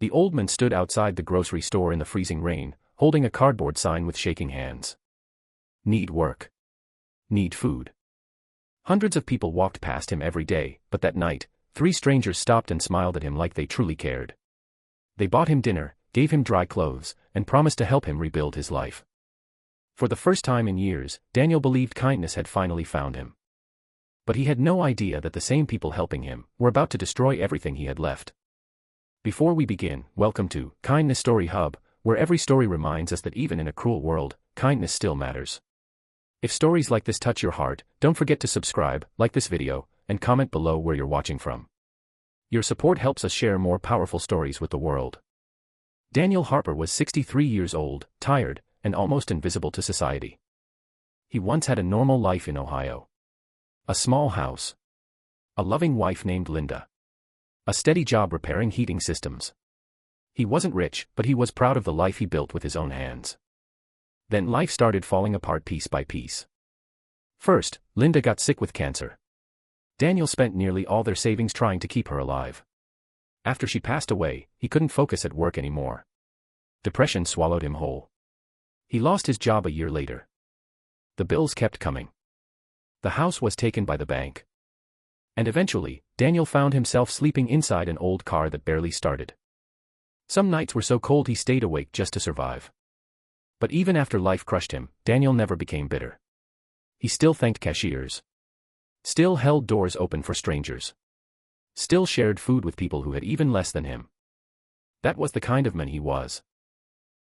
The old man stood outside the grocery store in the freezing rain, holding a cardboard sign with shaking hands. Need work. Need food. Hundreds of people walked past him every day, but that night, 3 strangers stopped and smiled at him like they truly cared. They bought him dinner, gave him dry clothes, and promised to help him rebuild his life. For the first time in years, Daniel believed kindness had finally found him. But he had no idea that the same people helping him were about to destroy everything he had left. Before we begin, welcome to Kindness Story Hub, where every story reminds us that even in a cruel world, kindness still matters. If stories like this touch your heart, don't forget to subscribe, like this video, and comment below where you're watching from. Your support helps us share more powerful stories with the world. Daniel Harper was 63 years old, tired, and almost invisible to society. He once had a normal life in Ohio. A small house. A loving wife named Linda. A steady job repairing heating systems. He wasn't rich, but he was proud of the life he built with his own hands. Then life started falling apart piece by piece. First, Linda got sick with cancer. Daniel spent nearly all their savings trying to keep her alive. After she passed away, he couldn't focus at work anymore. Depression swallowed him whole. He lost his job a year later. The bills kept coming. The house was taken by the bank. And eventually, Daniel found himself sleeping inside an old car that barely started. Some nights were so cold he stayed awake just to survive. But even after life crushed him, Daniel never became bitter. He still thanked cashiers. Still held doors open for strangers. Still shared food with people who had even less than him. That was the kind of man he was.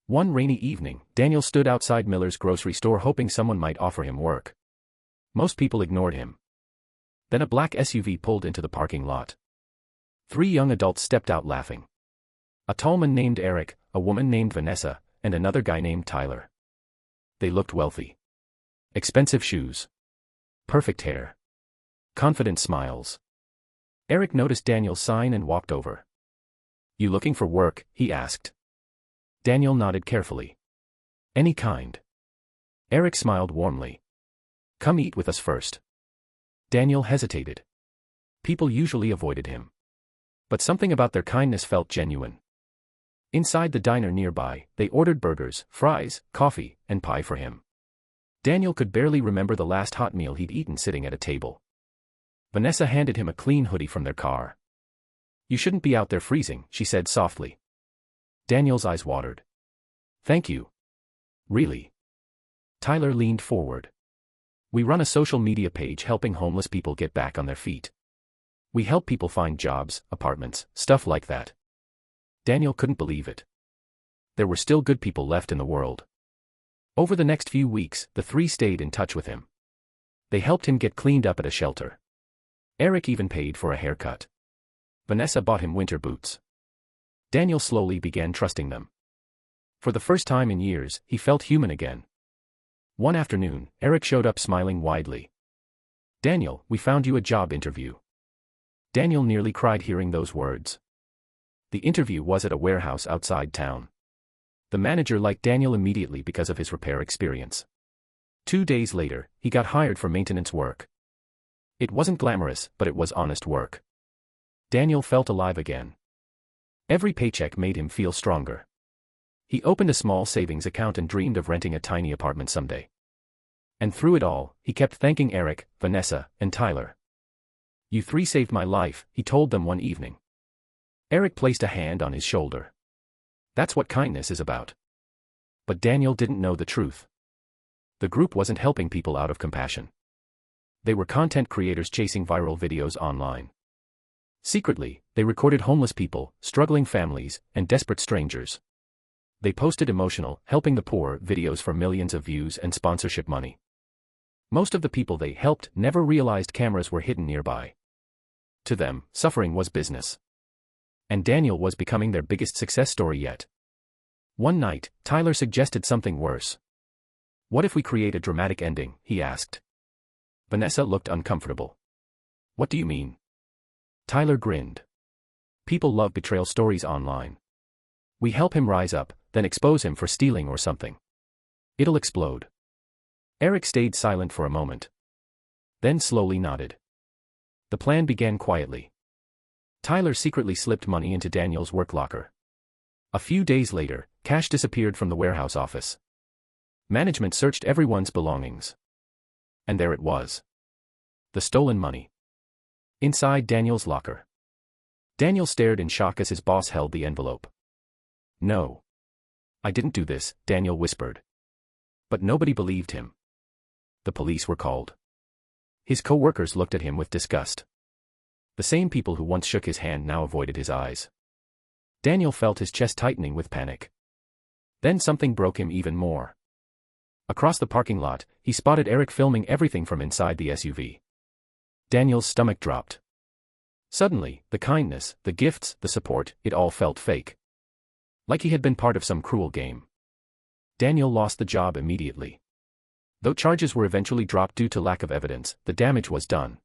One rainy evening, Daniel stood outside Miller's grocery store hoping someone might offer him work. Most people ignored him. Then a black SUV pulled into the parking lot. 3 young adults stepped out laughing. A tall man named Eric, a woman named Vanessa, and another guy named Tyler. They looked wealthy. Expensive shoes. Perfect hair. Confident smiles. Eric noticed Daniel's sign and walked over. "You looking for work?" he asked. Daniel nodded carefully. "Any kind." Eric smiled warmly. "Come eat with us first." Daniel hesitated. People usually avoided him. But something about their kindness felt genuine. Inside the diner nearby, they ordered burgers, fries, coffee, and pie for him. Daniel could barely remember the last hot meal he'd eaten sitting at a table. Vanessa handed him a clean hoodie from their car. "You shouldn't be out there freezing," she said softly. Daniel's eyes watered. "Thank you." "Really?" Tyler leaned forward. "We run a social media page helping homeless people get back on their feet. We help people find jobs, apartments, stuff like that." Daniel couldn't believe it. There were still good people left in the world. Over the next few weeks, the 3 stayed in touch with him. They helped him get cleaned up at a shelter. Eric even paid for a haircut. Vanessa bought him winter boots. Daniel slowly began trusting them. For the first time in years, he felt human again. One afternoon, Eric showed up smiling widely. "Daniel, we found you a job interview." Daniel nearly cried hearing those words. The interview was at a warehouse outside town. The manager liked Daniel immediately because of his repair experience. 2 days later, he got hired for maintenance work. It wasn't glamorous, but it was honest work. Daniel felt alive again. Every paycheck made him feel stronger. He opened a small savings account and dreamed of renting a tiny apartment someday. And through it all, he kept thanking Eric, Vanessa, and Tyler. "You 3 saved my life," he told them one evening. Eric placed a hand on his shoulder. That's what kindness is about. But Daniel didn't know the truth. The group wasn't helping people out of compassion. They were content creators chasing viral videos online. Secretly, they recorded homeless people, struggling families, and desperate strangers. They posted emotional, helping the poor videos for millions of views and sponsorship money. Most of the people they helped never realized cameras were hidden nearby. To them, suffering was business. And Daniel was becoming their biggest success story yet. One night, Tyler suggested something worse. "What if we create a dramatic ending?" he asked. Vanessa looked uncomfortable. "What do you mean?" Tyler grinned. "People love betrayal stories online. We help him rise up, then expose him for stealing or something. It'll explode." Eric stayed silent for a moment. Then slowly nodded. The plan began quietly. Tyler secretly slipped money into Daniel's work locker. A few days later, cash disappeared from the warehouse office. Management searched everyone's belongings. And there it was. The stolen money. Inside Daniel's locker. Daniel stared in shock as his boss held the envelope. "No. I didn't do this," Daniel whispered. But nobody believed him. The police were called. His co-workers looked at him with disgust. The same people who once shook his hand now avoided his eyes. Daniel felt his chest tightening with panic. Then something broke him even more. Across the parking lot, he spotted Eric filming everything from inside the SUV. Daniel's stomach dropped. Suddenly, the kindness, the gifts, the support, it all felt fake. Like he had been part of some cruel game. Daniel lost the job immediately. Though charges were eventually dropped due to lack of evidence, the damage was done.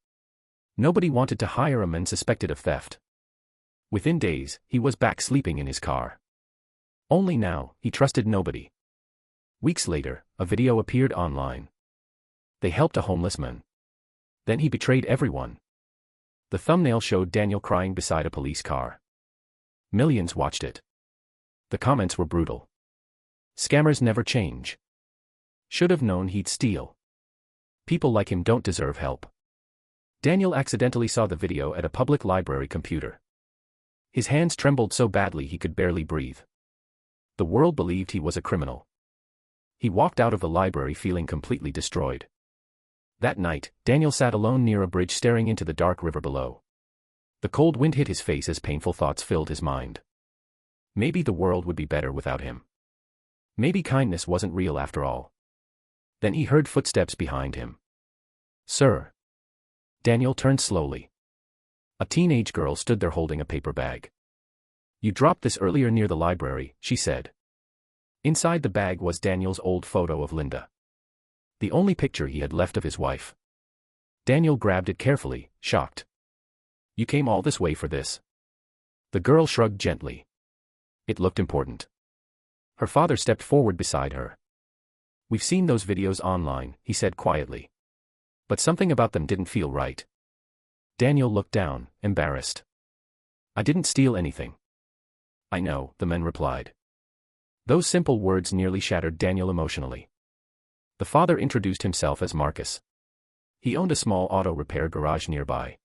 Nobody wanted to hire a man suspected of theft. Within days, he was back sleeping in his car. Only now, he trusted nobody. Weeks later, a video appeared online. They helped a homeless man. Then he betrayed everyone. The thumbnail showed Daniel crying beside a police car. Millions watched it. The comments were brutal. Scammers never change. Should have known he'd steal. People like him don't deserve help. Daniel accidentally saw the video at a public library computer. His hands trembled so badly he could barely breathe. The world believed he was a criminal. He walked out of the library feeling completely destroyed. That night, Daniel sat alone near a bridge staring into the dark river below. The cold wind hit his face as painful thoughts filled his mind. Maybe the world would be better without him. Maybe kindness wasn't real after all. Then he heard footsteps behind him. "Sir." Daniel turned slowly. A teenage girl stood there holding a paper bag. "You dropped this earlier near the library," she said. Inside the bag was Daniel's old photo of Linda. The only picture he had left of his wife. Daniel grabbed it carefully, shocked. "You came all this way for this?" The girl shrugged gently. It looked important. Her father stepped forward beside her. "We've seen those videos online," he said quietly. "But something about them didn't feel right." Daniel looked down, embarrassed. "I didn't steal anything." "I know," the man replied. Those simple words nearly shattered Daniel emotionally. The father introduced himself as Marcus. He owned a small auto repair garage nearby.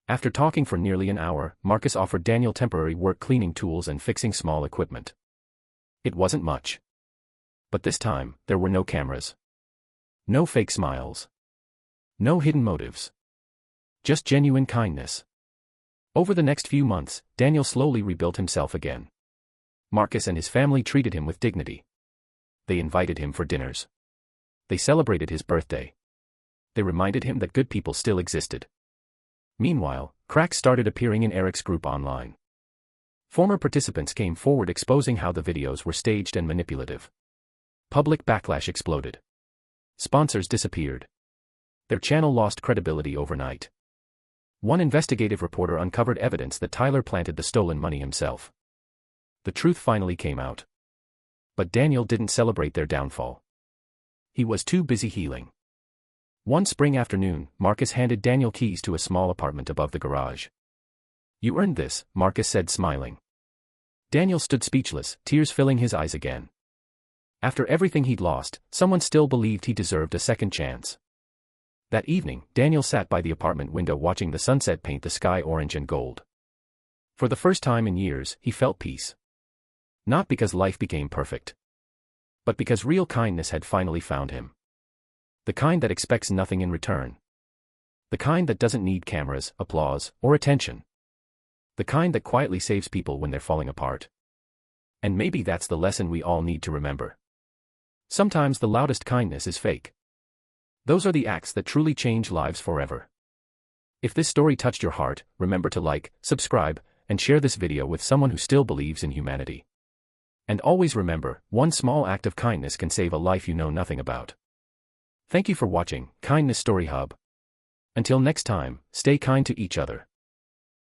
After talking for nearly an hour, Marcus offered Daniel temporary work cleaning tools and fixing small equipment. It wasn't much. But this time, there were no cameras. No fake smiles. No hidden motives. Just genuine kindness. Over the next few months, Daniel slowly rebuilt himself again. Marcus and his family treated him with dignity. They invited him for dinners. They celebrated his birthday. They reminded him that good people still existed. Meanwhile, cracks started appearing in Eric's group online. Former participants came forward exposing how the videos were staged and manipulative. Public backlash exploded. Sponsors disappeared. Their channel lost credibility overnight. One investigative reporter uncovered evidence that Tyler planted the stolen money himself. The truth finally came out. But Daniel didn't celebrate their downfall. He was too busy healing. One spring afternoon, Marcus handed Daniel keys to a small apartment above the garage. "You earned this," Marcus said smiling. Daniel stood speechless, tears filling his eyes again. After everything he'd lost, someone still believed he deserved a second chance. That evening, Daniel sat by the apartment window watching the sunset paint the sky orange and gold. For the first time in years, he felt peace. Not because life became perfect, but because real kindness had finally found him. The kind that expects nothing in return. The kind that doesn't need cameras, applause, or attention. The kind that quietly saves people when they're falling apart. And maybe that's the lesson we all need to remember. Sometimes the loudest kindness is fake. Those are the acts that truly change lives forever. If this story touched your heart, remember to like, subscribe, and share this video with someone who still believes in humanity. And always remember, one small act of kindness can save a life you know nothing about. Thank you for watching Kindness Story Hub. Until next time, stay kind to each other.